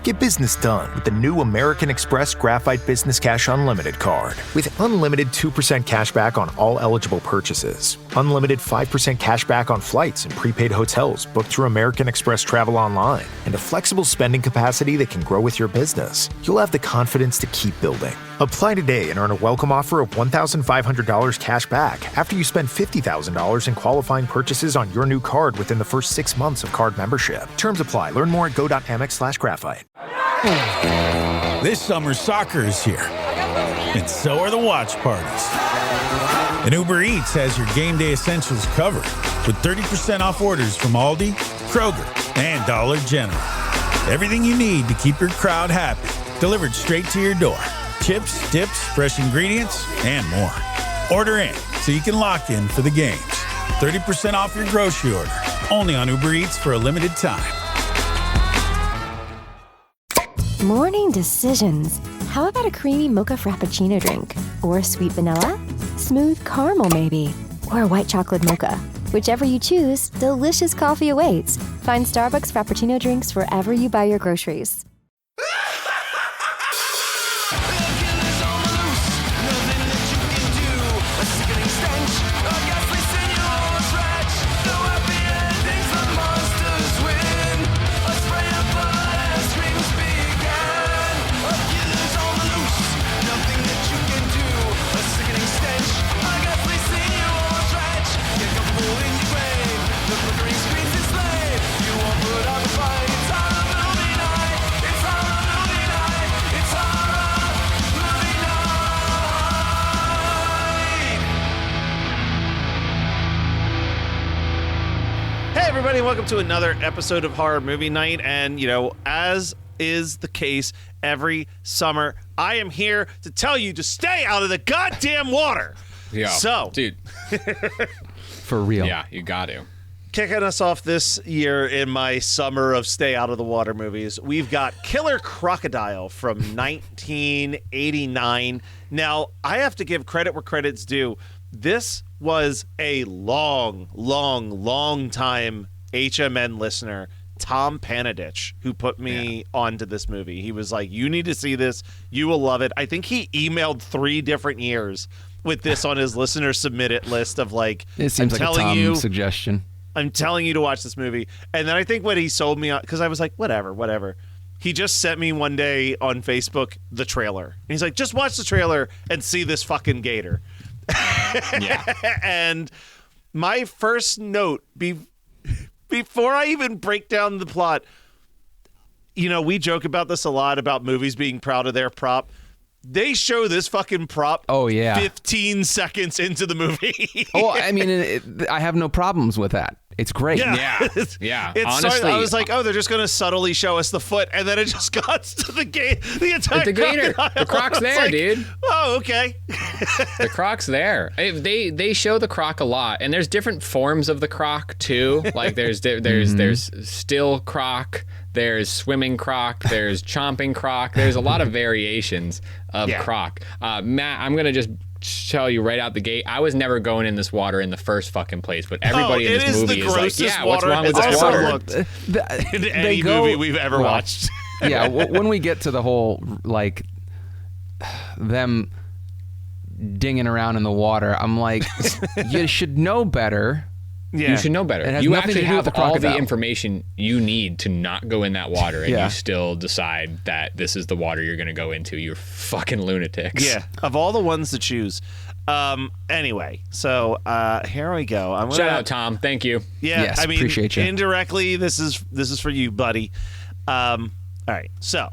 Get business done with the new American Express Graphite Business Cash Unlimited card. With unlimited 2% cash back on all eligible purchases, unlimited 5% cash back on flights and prepaid hotels booked through American Express Travel Online, and a flexible spending capacity that can grow with your business, you'll have the confidence to keep building. Apply today and earn a welcome offer of $1,500 cash back after you spend $50,000 in qualifying purchases on your new card within the first 6 months of card membership. Terms apply. Learn more at go.amex/graphite. This summer, soccer is here, and so are the watch parties. And Uber Eats has your game day essentials covered with 30% off orders from Aldi, Kroger, and Dollar General. Everything you need to keep your crowd happy, delivered straight to your door. Chips, dips, fresh ingredients, and more. Order in so you can lock in for the games. 30% off your grocery order, only on Uber Eats for a limited time. Morning decisions. How about a creamy mocha frappuccino drink? Or sweet vanilla? Smooth caramel, maybe? Or a white chocolate mocha? Whichever you choose, delicious coffee awaits. Find Starbucks Frappuccino drinks wherever you buy your groceries. Everybody, welcome to another episode of Horror Movie Night. And, you know, as is the case every summer, I am here to tell you to stay out of the goddamn water. Yeah. So, dude. For real. Yeah, you got to. Kicking us off this year in my summer of stay out of the water movies, we've got Killer Crocodile from 1989. Now, I have to give credit where credit's due. This was a long time HMN listener, Tom Panadich, who put me onto this movie. He was like, you need to see this. You will love it. I think he emailed 3 different years with this on his listener submitted list of like, it seems like a Tom suggestion. I'm telling you to watch this movie. And then I think what he sold me on, because I was like, whatever. He just sent me one day on Facebook the trailer. And he's like, just watch the trailer and see this fucking gator. Yeah. And my first note, before I even break down the plot, you know, we joke about this a lot about movies being proud of their prop. They show this fucking prop 15 seconds into the movie. Oh, I mean, I have no problems with that. It's great. Yeah. Honestly, I was like, oh, they're just going to subtly show us the foot, and then it just cuts to the entire the gator. crocodile. The croc's there, like, dude. Oh, okay. The croc's there. They show the croc a lot, and there's different forms of the croc too. Like there's still croc, there's swimming croc, there's chomping croc. There's a lot of variations of croc. Matt, I'm gonna just tell you right out the gate, I was never going in this water in the first fucking place, but everybody in this movie is like, yeah, what's wrong with this water? In any movie we've ever watched. Yeah, when we get to the whole, like, them dinging around in the water, I'm like, you should know better. Yeah. You should know better. It has you nothing actually to do with have the all crocodile. the information you need to not go in that water, and you still decide that this is the water you're going to go into. You're fucking lunatics. Yeah, of all the ones to choose. Anyway, so here we go. Shout out, Tom. Thank you. Yeah, yes, I mean, appreciate you. Indirectly, this is for you, buddy. All right, so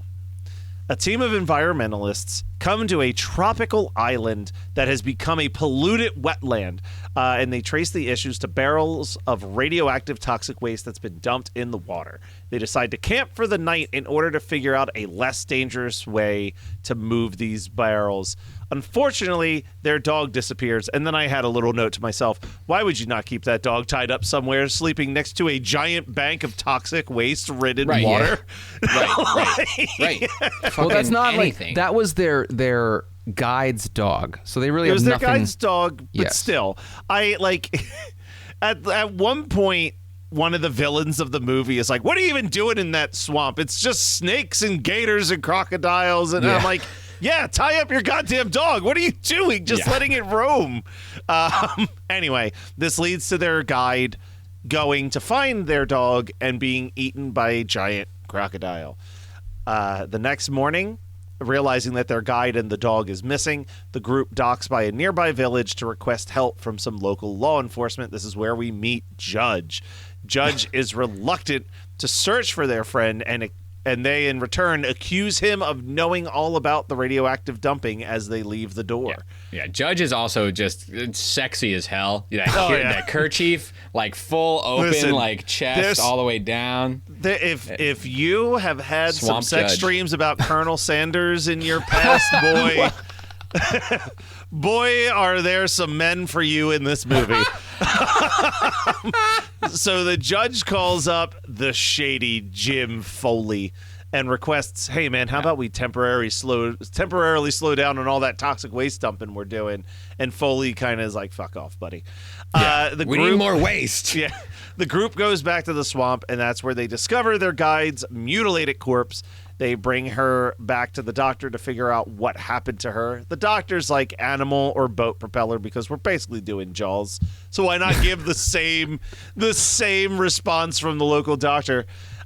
a team of environmentalists come to a tropical island that has become a polluted wetland, and they trace the issues to barrels of radioactive toxic waste that's been dumped in the water. They decide to camp for the night in order to figure out a less dangerous way to move these barrels. Unfortunately, their dog disappears, and then I had a little note to myself, why would you not keep that dog tied up somewhere sleeping next to a giant bank of toxic waste-ridden water? Yeah. Right. Well, that's not anything. like, that was their guide's dog, so they really It was have their nothing. guide's dog, but still, I like at one point one of the villains of the movie is like, what are you even doing in that swamp? It's just snakes and gators and crocodiles. And I'm like, yeah, tie up your goddamn dog. What are you doing? Just letting it roam. Anyway, this leads to their guide going to find their dog and being eaten by a giant crocodile. The next morning, realizing that their guide and the dog is missing, the group docks by a nearby village to request help from some local law enforcement. This is where we meet Judge. Judge is reluctant to search for their friend, and they, in return, accuse him of knowing all about the radioactive dumping as they leave the door. Yeah, Judge is also just sexy as hell. That kerchief, like full open, like chest all the way down. If you have had Swamp some sex Judge. dreams about Colonel Sanders in your past, boy, are there some men for you in this movie. So the judge calls up the shady Jim Foley and requests, hey, man, how about we temporarily slow down on all that toxic waste dumping we're doing? And Foley kind of is like, fuck off, buddy. We need more waste. Yeah. The group goes back to the swamp, and that's where they discover their guide's mutilated corpse. They bring her back to the doctor to figure out what happened to her. The doctor's like animal or boat propeller because we're basically doing Jaws. So why not give the same response from the local doctor?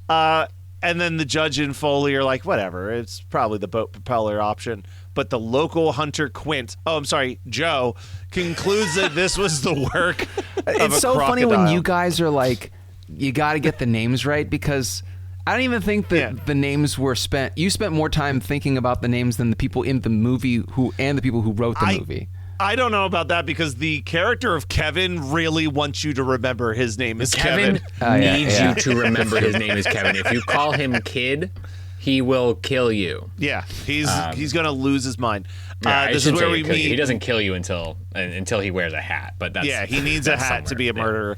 And then the judge and Foley are like, whatever, it's probably the boat propeller option. But the local hunter Joe, concludes that this was the work of It's a so funny when crocodile. you guys are like, you got to get the names right, because I don't even think that the names were spent. You spent more time thinking about the names than the people in the movie and the people who wrote the movie. I don't know about that because the character of Kevin really wants you to remember his name is Kevin needs you to remember his name is Kevin. If you call him Kid, he will kill you. Yeah, he's gonna lose his mind. This is where we meet. He doesn't kill you until he wears a hat. But that's, he needs a hat to be a murderer.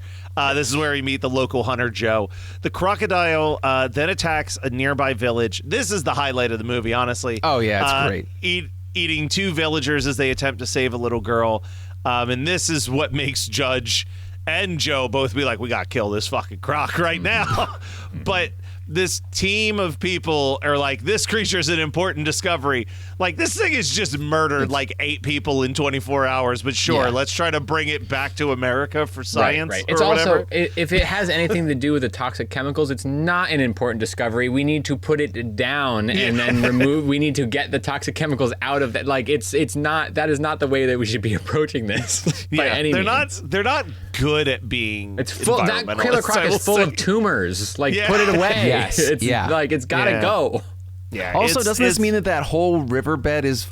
This is where we meet the local hunter Joe. The crocodile then attacks a nearby village. This is the highlight of the movie, honestly. Oh yeah, it's great. Eating two villagers as they attempt to save a little girl. And this is what makes Judge and Joe both be like, we got to kill this fucking croc right now. But this team of people are like, this creature is an important discovery. Like, this thing has just murdered like 8 people in 24 hours. But let's try to bring it back to America for science. Right. Or It's whatever. also, if it has anything to do with the toxic chemicals, it's not an important discovery. We need to put it down and then remove. We need to get the toxic chemicals out of that. Like, it's not. That is not the way that we should be approaching this. By any means. They're not good at being. It's full. That killer croc is full of tumors. Like, put it away. Yes. Like, it's gotta go. Yeah. Also, doesn't this mean that whole riverbed is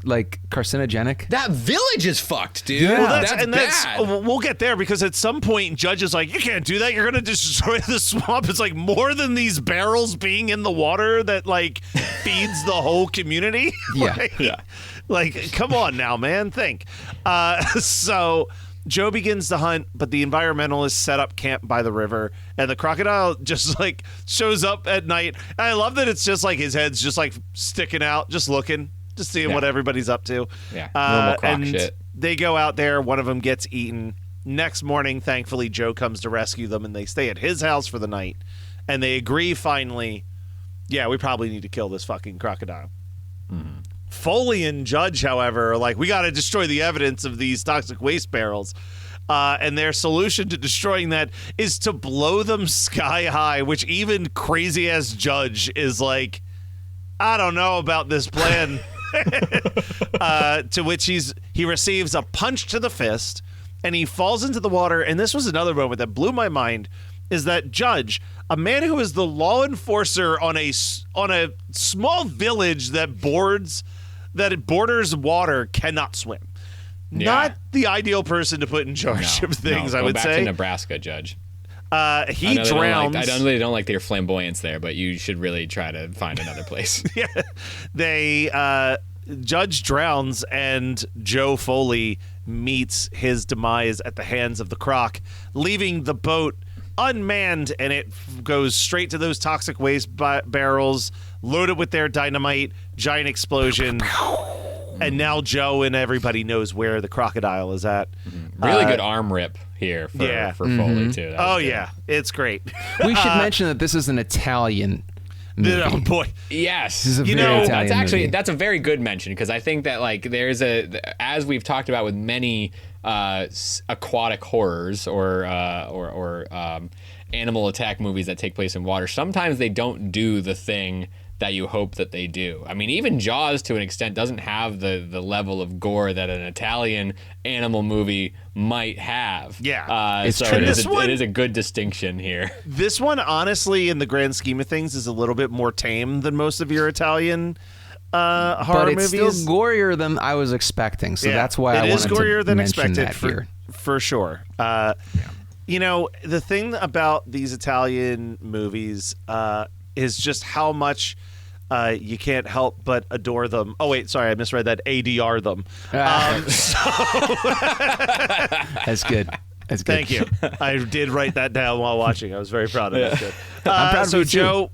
like carcinogenic? That village is fucked, dude. Yeah. Well, that's bad. we'll get there because at some point, Judge is like, you can't do that. You're going to destroy the swamp. It's like more than these barrels being in the water that like feeds the whole community. Like, come on now, man. Think. So Joe begins to hunt, but the environmentalists set up camp by the river, and the crocodile just like shows up at night. And I love that it's just like his head's just like sticking out, just looking, just seeing what everybody's up to. Yeah, normal croc and shit. They go out there. One of them gets eaten. Next morning, thankfully, Joe comes to rescue them, and they stay at his house for the night. And they agree finally, yeah, we probably need to kill this fucking crocodile. Foley and Judge, however, are like, we got to destroy the evidence of these toxic waste barrels. And their solution to destroying that is to blow them sky high, which even crazy-ass Judge is like, I don't know about this plan. To which he receives a punch to the fist, and he falls into the water. And this was another moment that blew my mind, is that Judge, a man who is the law enforcer on a small village that borders water, cannot swim. Yeah. Not the ideal person to put in charge of things, I would Go say. back to Nebraska, Judge. He drowns. I don't like their flamboyance there, but you should really try to find another place. Judge drowns, and Joe Foley meets his demise at the hands of the croc, leaving the boat unmanned, and it goes straight to those toxic waste barrels, loaded with their dynamite, giant explosion. And now Joe and everybody knows where the crocodile is at. Really good arm rip here for Foley too. That was good. Yeah, it's great. We should mention that this is an Italian movie. Oh boy. Yes, This is a very Italian movie. that's a very good mention because I think that like there's as we've talked about with many aquatic horrors or animal attack movies that take place in water, sometimes they don't do the thing that you hope that they do. I mean, even Jaws to an extent doesn't have the level of gore that an Italian animal movie might have. Yeah. It's so true. it is a good distinction here. This one, honestly, in the grand scheme of things, is a little bit more tame than most of your Italian horror but it's movies. still gorier than I was expecting, so that's why I wanted gorier to than mention expected that here. for sure. You know, the thing about these Italian movies is just how much you can't help but adore them. Oh, wait, sorry, I misread that. ADR them. That's good. That's good. Thank you. I did write that down while watching. I was very proud of it. I'm proud of so you too.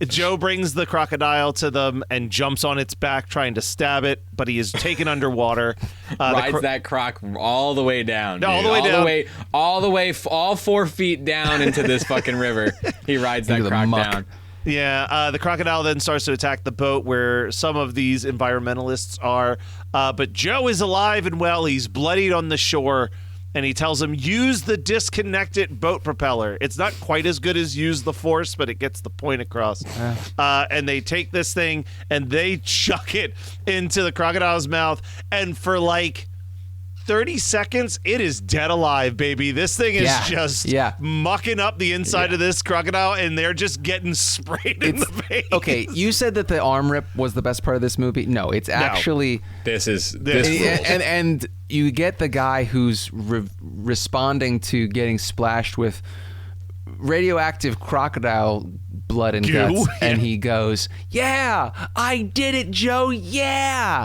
Joe brings the crocodile to them and jumps on its back trying to stab it, but he is taken underwater. Rides that croc all the way down. All dude. the way down. All 4 feet down into this fucking river. He rides that Into the croc muck. down. Yeah, the crocodile then starts to attack the boat where some of these environmentalists are. But Joe is alive and well. He's bloodied on the shore. And he tells him, use the disconnected boat propeller. It's not quite as good as use the force, but it gets the point across. And they take this thing and they chuck it into the crocodile's mouth. And for like 30 seconds, it is dead alive, baby. This thing is just mucking up the inside of this crocodile, and they're just getting sprayed in the face. Okay, you said that the arm rip was the best part of this movie. No, it's actually This and you get the guy who's responding to getting splashed with radioactive crocodile blood and guts, and he goes, "Yeah, I did it, Joe. Yeah."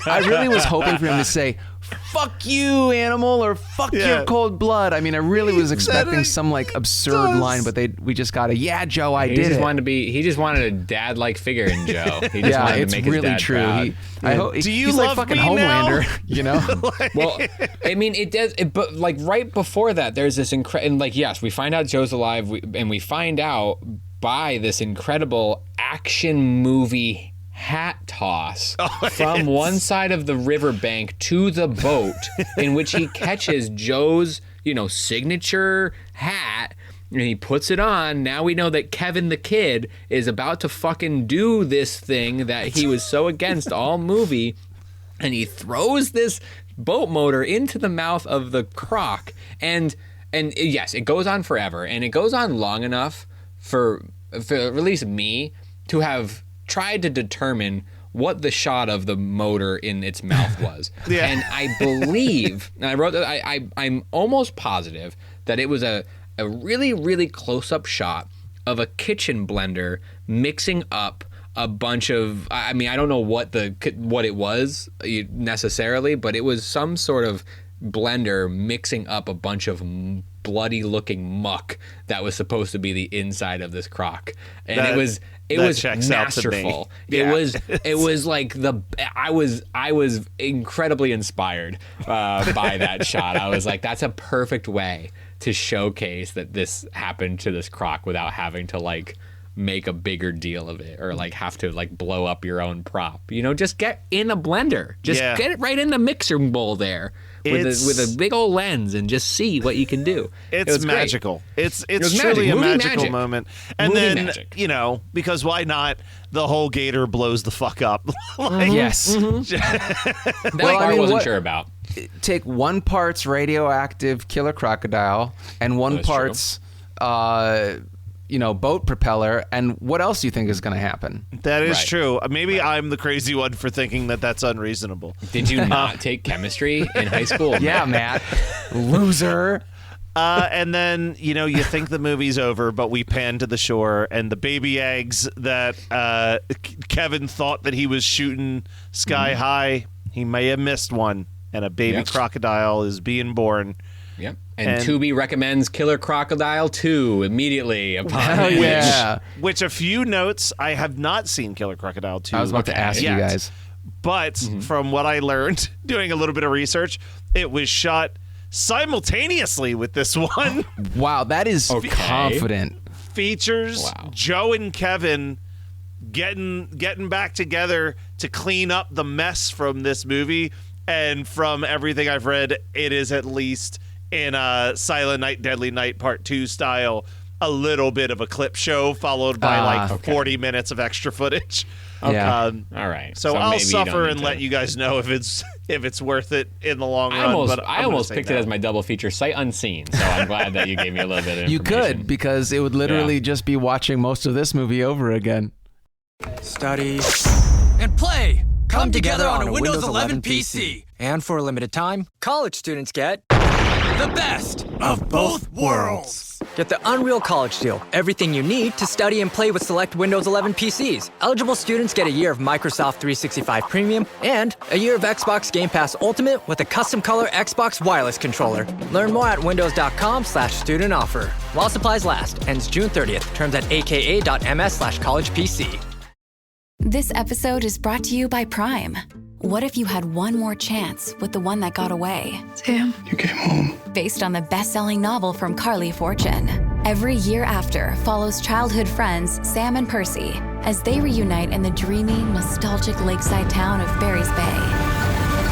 I really was hoping for him to say, "Fuck you, animal," or "Fuck your cold blood." I mean, I really was expecting some like absurd line, but we just got a "Yeah, Joe, I did it." He just wanted a dad-like figure in Joe. He just wanted it's to make his really dad true. proud. He's like fucking Homelander, you know? Well, I mean, it does. But like right before that, there's this and like yes, we find out Joe's alive, and we find out by this incredible action movie hat toss from one side of the riverbank to the boat, in which he catches Joe's, signature hat. And he puts it on. Now we know that Kevin the Kid is about to fucking do this thing that he was so against all movie. And he throws this boat motor into the mouth of the croc. And yes, it goes on forever. And it goes on long enough for at least me to have tried to determine what the shot of the motor in its mouth was. And I believe, and I wrote that, I'm almost positive that it was a really, really close-up shot of a kitchen blender mixing up a bunch of, I mean, I don't know what it was necessarily, but it was some sort of blender mixing up a bunch of bloody-looking muck that was supposed to be the inside of this croc. And it was masterful. It was like I was incredibly inspired by that shot. I was like, that's a perfect way to showcase that this happened to this croc without having to like make a bigger deal of it or like have to like blow up your own prop. Just get in a blender. Just get it right in the mixing bowl there with a big old lens and just see what you can do. It's magical. It's truly a magical moment. And Movie then, magic. because why not? The whole gator blows the fuck up. Yes. That part I wasn't sure about. Take 1 part's radioactive killer crocodile and 1 part's boat propeller, and what else do you think is going to happen? That is true. Maybe I'm the crazy one for thinking that that's unreasonable. Did you not take chemistry in high school? Yeah, Matt. Loser. And then, you think the movie's over, but we pan to the shore, and the baby eggs that Kevin thought that he was shooting sky high, he may have missed one, and a baby crocodile is being born. Yep. And Tubi recommends Killer Crocodile 2 immediately upon which a few notes, I have not seen Killer Crocodile 2. I was about to ask you guys. But from what I learned doing a little bit of research, It was shot simultaneously with this one. Wow, that is confident. Features Joe and Kevin getting back together to clean up the mess from this movie. And from everything I've read, it is at least in Silent Night, Deadly Night Part 2 style, a little bit of a clip show followed by 40 minutes of extra footage. Yeah. All right. So I'll suffer and let you guys know if it's worth it in the long run. I almost picked it as my double feature, sight unseen. So I'm glad that you gave me a little bit of information. You could, because it would literally just be watching most of this movie over again. Study and play come together on a Windows 11 PC. And for a limited time, college students get the best of both worlds. Get the Unreal College Deal. Everything you need to study and play with select Windows 11 PCs. Eligible students get a year of Microsoft 365 Premium and a year of Xbox Game Pass Ultimate with a custom color Xbox wireless controller. Learn more at windows.com/student offer. While supplies last. Ends June 30th. Terms at aka.ms/collegepc. This episode is brought to you by Prime. What if you had one more chance with the one that got away? Sam, you came home. Based on the best-selling novel from Carly Fortune. Every Year After follows childhood friends Sam and Percy as they reunite in the dreamy, nostalgic lakeside town of Barry's Bay.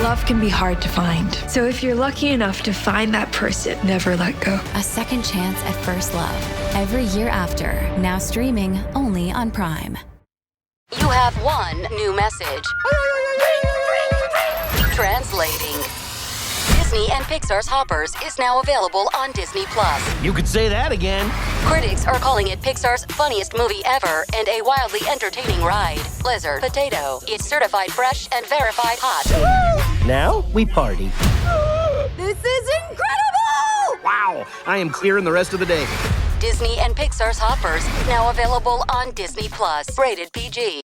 Love can be hard to find. So if you're lucky enough to find that person, never let go. A second chance at first love. Every Year After, now streaming only on Prime. You have one new message. Translating. Disney and Pixar's Hoppers is now available on Disney+. You could say that again. Critics are calling it Pixar's funniest movie ever and a wildly entertaining ride. Blizzard Potato. It's certified fresh and verified hot. Now we party. This is incredible! Wow, I am clearing the rest of the day. Disney and Pixar's Hoppers, now available on Disney+. Rated PG.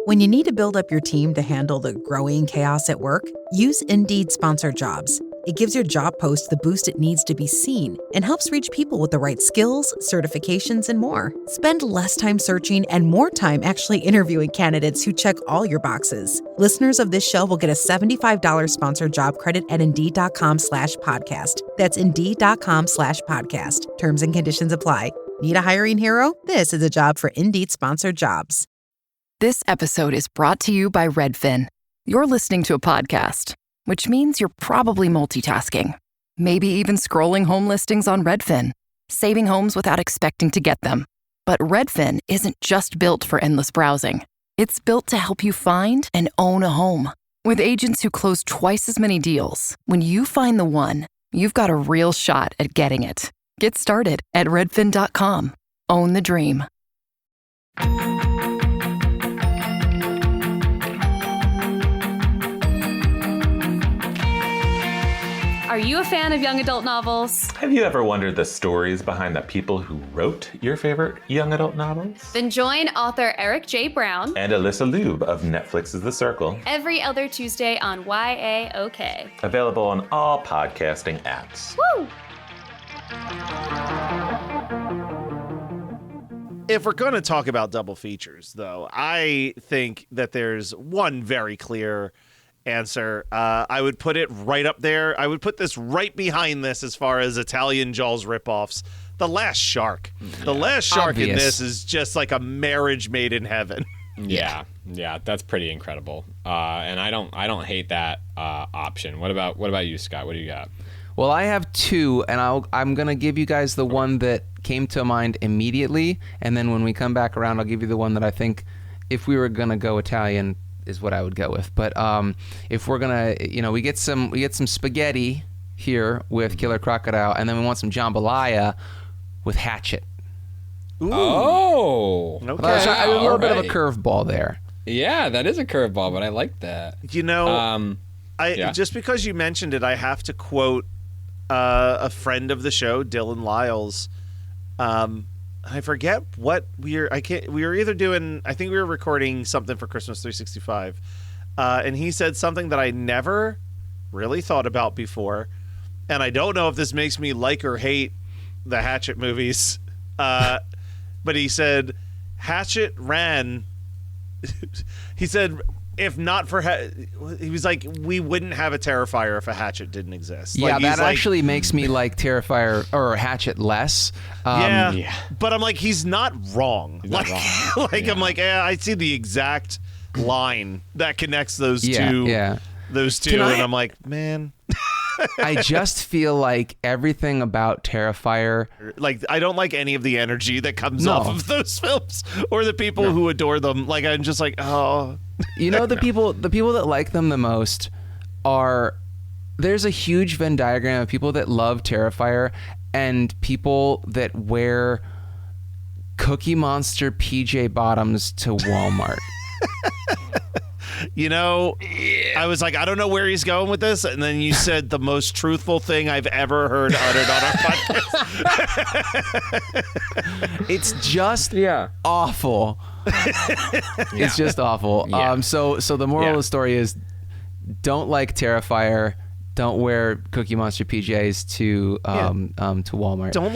When you need to build up your team to handle the growing chaos at work, use Indeed Sponsored Jobs. It gives your job post the boost it needs to be seen and helps reach people with the right skills, certifications, and more. Spend less time searching and more time actually interviewing candidates who check all your boxes. Listeners of this show will get a $75 sponsored job credit at Indeed.com/podcast. That's Indeed.com/podcast. Terms and conditions apply. Need a hiring hero? This is a job for Indeed Sponsored Jobs. This episode is brought to you by Redfin. You're listening to a podcast, which means you're probably multitasking. Maybe even scrolling home listings on Redfin, saving homes without expecting to get them. But Redfin isn't just built for endless browsing. It's built to help you find and own a home. With agents who close twice as many deals, when you find the one, you've got a real shot at getting it. Get started at redfin.com. Own the dream. Are you a fan of young adult novels? Have you ever wondered the stories behind the people who wrote your favorite young adult novels? Then join author Eric J. Brown And Alyssa Lube of Netflix's The Circle. every other Tuesday on YAOK. Available on all podcasting apps. Woo! If we're going to talk about double features, though, I think that there's one very clear answer. I would put it right up there. I would put this right behind this as far as Italian Jaws ripoffs. The Last Shark. The Last Shark in this is just like a marriage made in heaven. Yeah, that's pretty incredible. And I don't hate that option. What about you, Scott? What do you got? Well, I have two, and I'm going to give you guys the one that came to mind immediately, and then when we come back around, I'll give you the one that I think, if we were going to go Italian, is what I would go with. But if we're going to, we get some spaghetti here with Killer Crocodile, and then we want some jambalaya with Hatchet. Ooh. Oh. Okay. A little bit of a curveball there. Yeah, that is a curveball, but I like that. Just because you mentioned it, I have to quote a friend of the show, Dylan Lyles. I forget what we were either doing, I think we were recording something for Christmas 365. And he said something that I never really thought about before. And I don't know if this makes me like or hate the Hatchet movies. But he said, Hatchet ran. He said, if not for he was like, we wouldn't have a Terrifier if a Hatchet didn't exist. Yeah, like, that actually makes me like Terrifier or Hatchet less. Yeah, but I'm like, he's not wrong. He's not wrong. I'm like, I see the exact line that connects those two. Yeah. Those two, and I'm like, man. I just feel like everything about Terrifier. Like, I don't like any of the energy that comes off of those films or the people who adore them. Like, I'm just like, oh. You know, the people that like them the most are, there's a huge Venn diagram of people that love Terrifier and people that wear Cookie Monster PJ bottoms to Walmart. You know, I was like, I don't know where he's going with this. And then you said the most truthful thing I've ever heard uttered on our podcast. It's just awful. It's just awful. Yeah. So the moral of the story is, don't like Terrifier. Don't wear Cookie Monster PJs to Walmart. Don't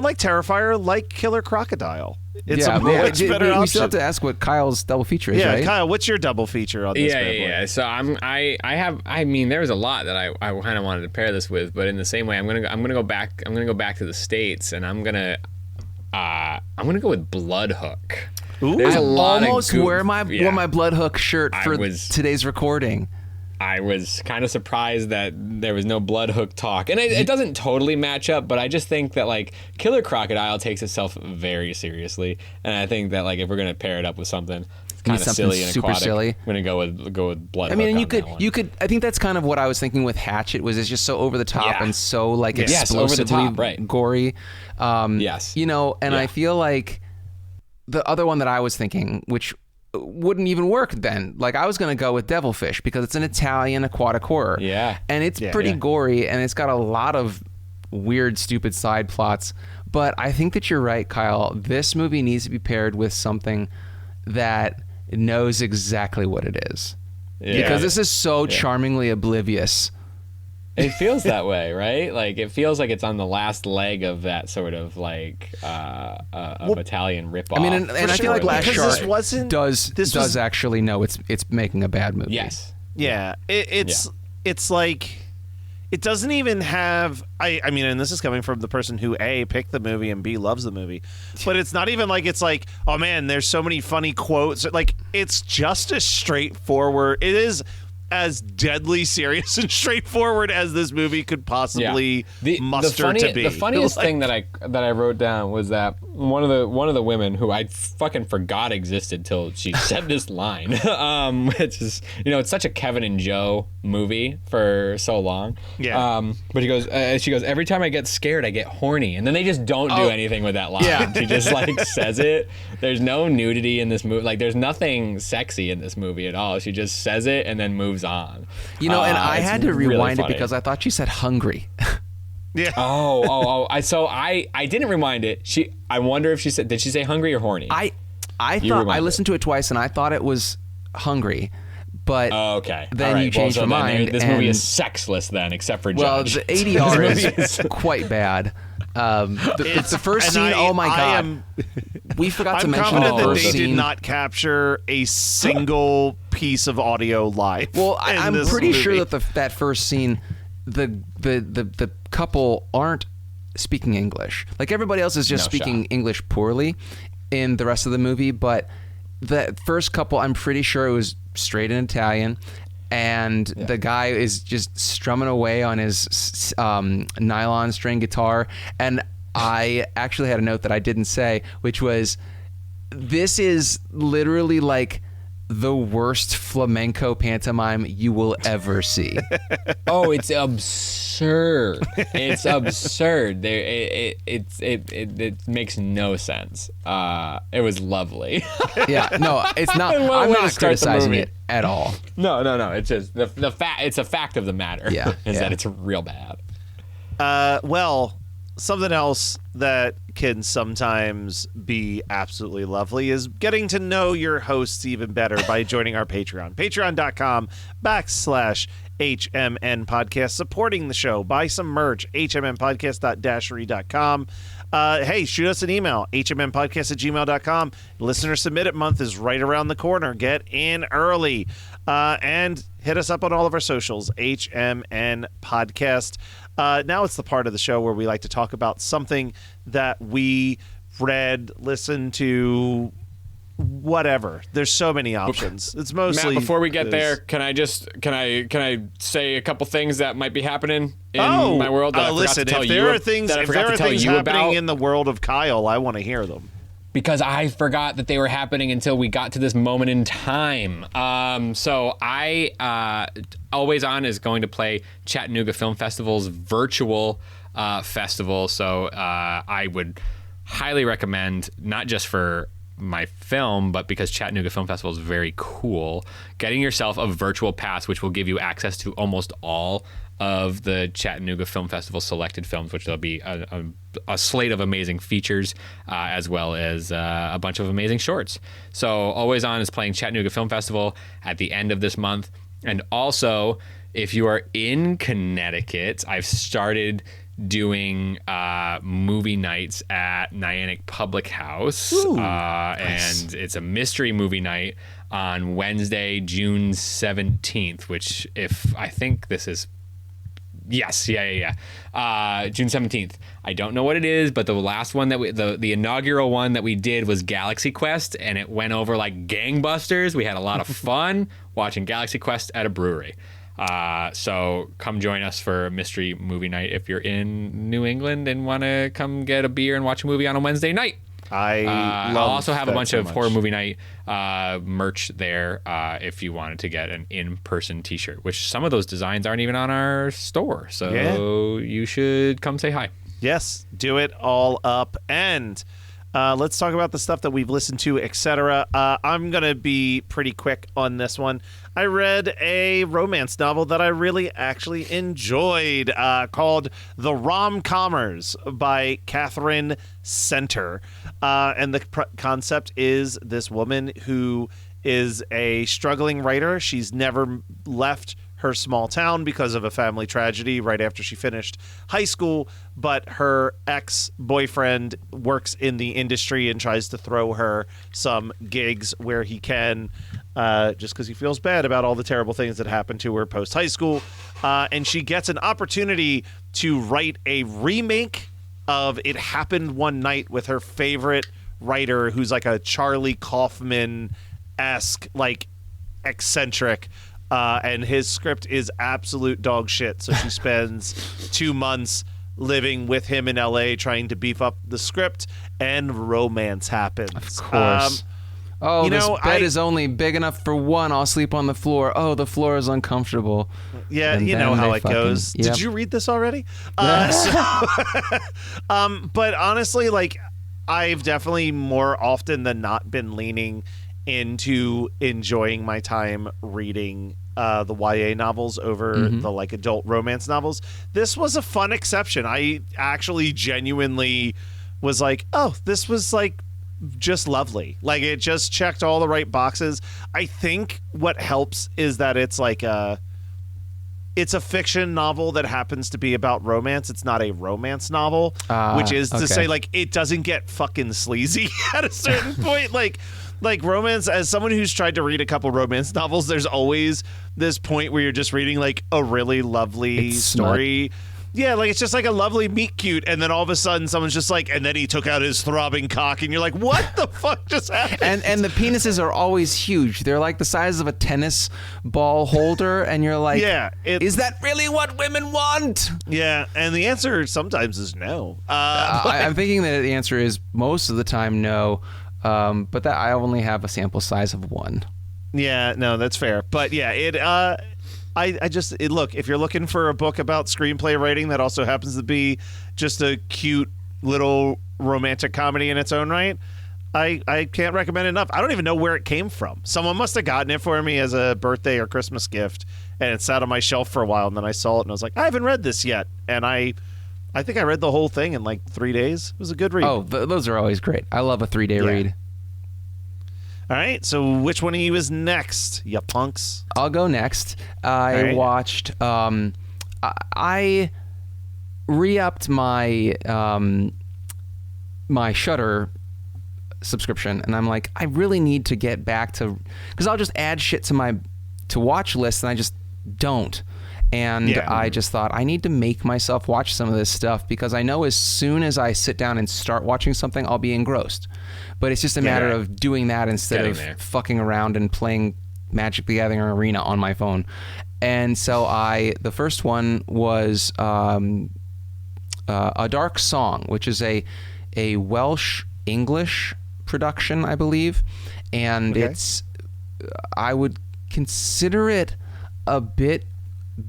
like Terrifier, like Killer Crocodile. It's a much better option. We still have to ask what Kyle's double feature is, right? Kyle, what's your double feature on this? Yeah. So I mean, there was a lot that I kind of wanted to pair this with, but in the same way, I'm gonna go back to the States, and I'm gonna go with Bloodhook. Ooh. I almost wear my Bloodhook shirt for today's recording. I was kind of surprised that there was no Bloodhook talk. And it doesn't totally match up, but I just think that, like, Killer Crocodile takes itself very seriously. And I think that, like, if we're going to pair it up with something kind of silly and super aquatic, silly, I'm going to go with Bloodhook. I mean, you could. I think that's kind of what I was thinking with Hatchet. It's just so over the top and so, like, explosively over the top, right. gory. Yes. You know, and I feel like the other one that I was thinking, which wouldn't even work then. Like, I was going to go with Devilfish because it's an Italian aquatic horror. Yeah. And it's pretty gory, and it's got a lot of weird, stupid side plots. But I think that you're right, Kyle. This movie needs to be paired with something that knows exactly what it is. Yeah. Because this is so charmingly oblivious. It feels that way, right? Like, it feels like it's on the last leg of that sort of, like, Italian ripoff. I mean, and I feel like Last Shark does actually know it's making a bad movie. Yes. Yeah. It's like, it doesn't even have, I mean, and this is coming from the person who A, picked the movie and B, loves the movie, but it's not even like, it's like, oh man, there's so many funny quotes. Like, it's just as straightforward. It is as deadly serious and straightforward as this movie could possibly muster to be. The funniest thing that I wrote down was that one of the women who I fucking forgot existed till she said this line, which is, you know, it's such a Kevin and Joe movie for so long. Yeah. But she goes, every time I get scared, I get horny, and then they just don't do anything with that line. Yeah. She just like says it. There's no nudity in this movie. Like, there's nothing sexy in this movie at all. She just says it and then moves on. You know, and I had to rewind really it because I thought she said hungry. Yeah. I didn't rewind it. I wonder if did she say hungry or horny? I thought I listened to it twice and I thought it was hungry. But then you changed your mind. This movie is sexless then, except for Judge. Well, the ADR is quite bad. The first scene, oh my God. We forgot to mention the first scene. They did not capture a single piece of audio live. Well, I'm pretty sure that that first scene, the couple aren't speaking English. Like, everybody else is just speaking English poorly in the rest of the movie, but the first couple, I'm pretty sure it was straight in Italian, and the guy is just strumming away on his nylon string guitar. And I actually had a note that I didn't say, which was, this is literally like the worst flamenco pantomime you will ever see. Oh, it's absurd. It's absurd. It makes no sense. It was lovely. Yeah, no, it's not. I'm not criticizing it at all. No. It's just the fact. It's a fact of the matter. Yeah, that it's real bad. Well, something else that can sometimes be absolutely lovely is getting to know your hosts even better by joining our Patreon. Patreon.com/HMN podcast, supporting the show. Buy some merch, hmnpodcast.dashery.com. Hey, shoot us an email, hmnpodcast@gmail.com. Listener Submit It month is right around the corner. Get in early. And hit us up on all of our socials, HMN Podcast. Now it's the part of the show where we like to talk about something that we read, listened to, whatever. There's so many options. It's mostly Matt, before we get there, can I say a couple things that might be happening in my world that I forgot listen, to tell if you there are things, that I if forgot there to are tell things you happening about in the world of Kyle, I want to hear them. because I forgot that they were happening until we got to this moment in time. So I Always On is going to play Chattanooga Film Festival's virtual festival. So I would highly recommend, not just for my film, but because Chattanooga Film Festival is very cool, getting yourself a virtual pass, which will give you access to almost all of the Chattanooga Film Festival selected films, which there'll be a slate of amazing features, as well as a bunch of amazing shorts. So Always On is playing Chattanooga Film Festival at the end of this month. And also, if you are in Connecticut, I've started doing movie nights at Nyack Public House. Nice. And it's a mystery movie night on Wednesday, June 17th, which I think this is, yes, yeah. June 17th. I don't know what it is, but the last one that the inaugural one that we did was Galaxy Quest, and it went over like gangbusters. We had a lot of fun watching Galaxy Quest at a brewery. So come join us for a mystery movie night if you're in New England and want to come get a beer and watch a movie on a Wednesday night. I'll also have a bunch of horror movie night merch there if you wanted to get an in-person t-shirt, which some of those designs aren't even on our store. So you should come say hi. Yes, do it all up. And let's talk about the stuff that we've listened to, etc. I'm going to be pretty quick on this one. I read a romance novel that I really actually enjoyed called The Rom-Commers by Catherine Center. And the concept is this woman who is a struggling writer. She's never left her small town because of a family tragedy right after she finished high school, but her ex-boyfriend works in the industry and tries to throw her some gigs where he can, just because he feels bad about all the terrible things that happened to her post-high school. And she gets an opportunity to write a remake of It Happened One Night with her favorite writer, who's like a Charlie Kaufman-esque, like, eccentric. And his script is absolute dog shit. So she spends 2 months living with him in LA trying to beef up the script, and romance happens. Of course. This bed is only big enough for one. I'll sleep on the floor. Oh, the floor is uncomfortable. Yeah, and you know how it goes. Yep. Did you read this already? But honestly, like, I've definitely more often than not been leaning into enjoying my time reading the YA novels over the like adult romance novels. This was a fun exception. I actually genuinely was like, oh, this was like just lovely. Like, it just checked all the right boxes. I think what helps is that it's like it's a fiction novel that happens to be about romance. It's not a romance novel, which is to say, like, it doesn't get fucking sleazy at a certain point. Like romance, as someone who's tried to read a couple romance novels, there's always this point where you're just reading like a really lovely story. Yeah, like it's just like a lovely meet cute, and then all of a sudden someone's just like, and then he took out his throbbing cock, and you're like, what the fuck just happened? And the penises are always huge. They're like the size of a tennis ball holder, and you're like, is that really what women want? Yeah, and the answer sometimes is no. I'm thinking that the answer is most of the time no. But that I only have a sample size of one. Yeah, no, that's fair. But yeah, look, if you're looking for a book about screenplay writing that also happens to be just a cute little romantic comedy in its own right, I can't recommend it enough. I don't even know where it came from. Someone must have gotten it for me as a birthday or Christmas gift, and it sat on my shelf for a while, and then I saw it, and I was like, I haven't read this yet. And I think I read the whole thing in like 3 days. It was a good read. Oh, those are always great. I love a 3-day read. All right, so which one of you is next, you punks? I'll go next. I watched, I re-upped my my Shudder subscription, and I'm like, I really need to get back to, because I'll just add shit to my to watch list, and I just don't. And I just thought, I need to make myself watch some of this stuff, because I know as soon as I sit down and start watching something, I'll be engrossed. But it's just a matter of doing that instead of fucking around and playing Magic the Gathering Arena on my phone. And so the first one was A Dark Song, which is a Welsh English production, I believe. And I would consider it a bit,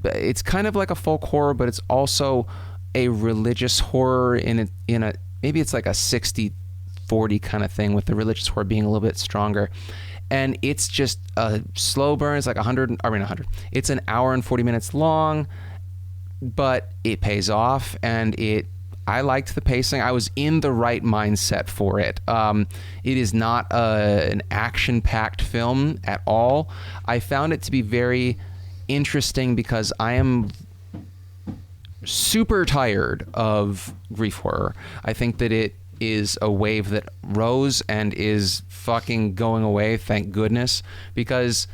it's kind of like a folk horror, but it's also a religious horror in a maybe it's like a 60-40 kind of thing, with the religious horror being a little bit stronger. And it's just a slow burn. It's like 100. It's an hour and 40 minutes long, but it pays off, and I liked the pacing. I was in the right mindset for it. It is not an action-packed film at all. I found it to be very interesting because I am super tired of grief horror. I think that it is a wave that rose and is fucking going away, thank goodness, because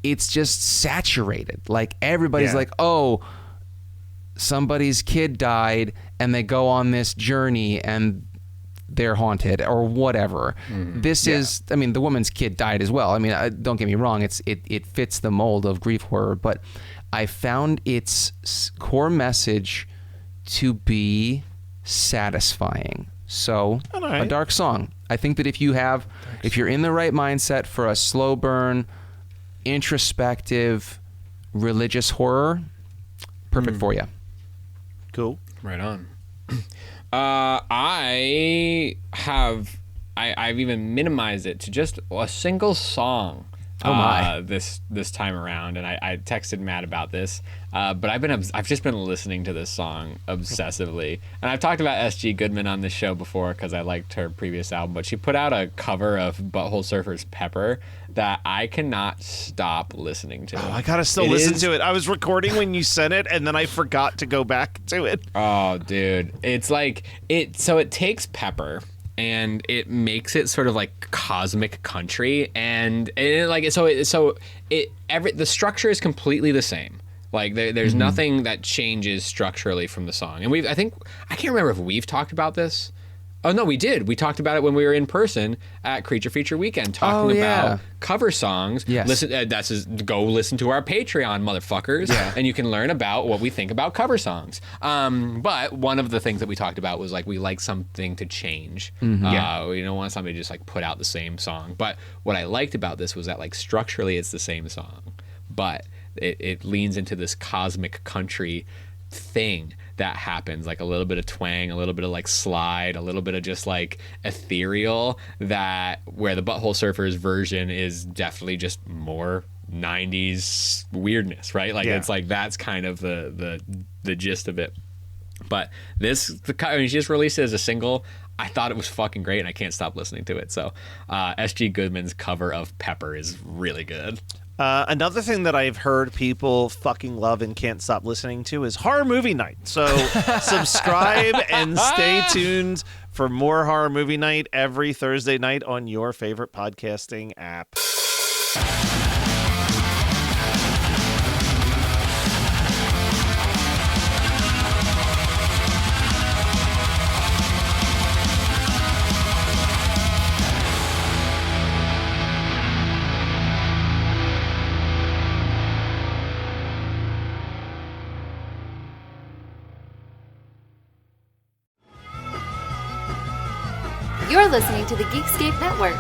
it's just saturated. Like, everybody's like, oh, somebody's kid died, and they go on this journey and they're haunted or whatever. This is, I mean, the woman's kid died as well. I mean, don't get me wrong, it fits the mold of grief horror, but I found its core message to be satisfying. So, A Dark Song. I think that if you're in the right mindset for a slow burn, introspective, religious horror, perfect for you. Cool. Right on. I've even minimized it to just a single song. This time around, and I texted Matt about this, but I've just been listening to this song obsessively, and I've talked about S.G. Goodman on this show before because I liked her previous album, but she put out a cover of Butthole Surfer's Pepper that I cannot stop listening to. I gotta still listen to it. I was recording when you sent it, and then I forgot to go back to it. Oh, dude, it's like so it takes Pepper and it makes it sort of like cosmic country, and the structure is completely the same. Like there's nothing that changes structurally from the song. And I can't remember if we've talked about this. Oh no, we did. We talked about it when we were in person at Creature Feature Weekend, talking about cover songs. Yes. Go listen to our Patreon, motherfuckers, and you can learn about what we think about cover songs. But one of the things that we talked about was like we like something to change. We don't want somebody to just like put out the same song. But what I liked about this was that like structurally it's the same song, but it leans into this cosmic country thing that happens, like a little bit of twang, a little bit of like slide, a little bit of just like ethereal, that where the Butthole Surfers version is definitely just more 90s weirdness, right? Like it's like that's kind of the gist of it. But she just released it as a single. I thought it was fucking great, and I can't stop listening to it. So S.G. Goodman's cover of Pepper is really good. Another thing that I've heard people fucking love and can't stop listening to is Horror Movie Night. So subscribe and stay tuned for more Horror Movie Night every Thursday night on your favorite podcasting app. You're listening to the Geekscape Network.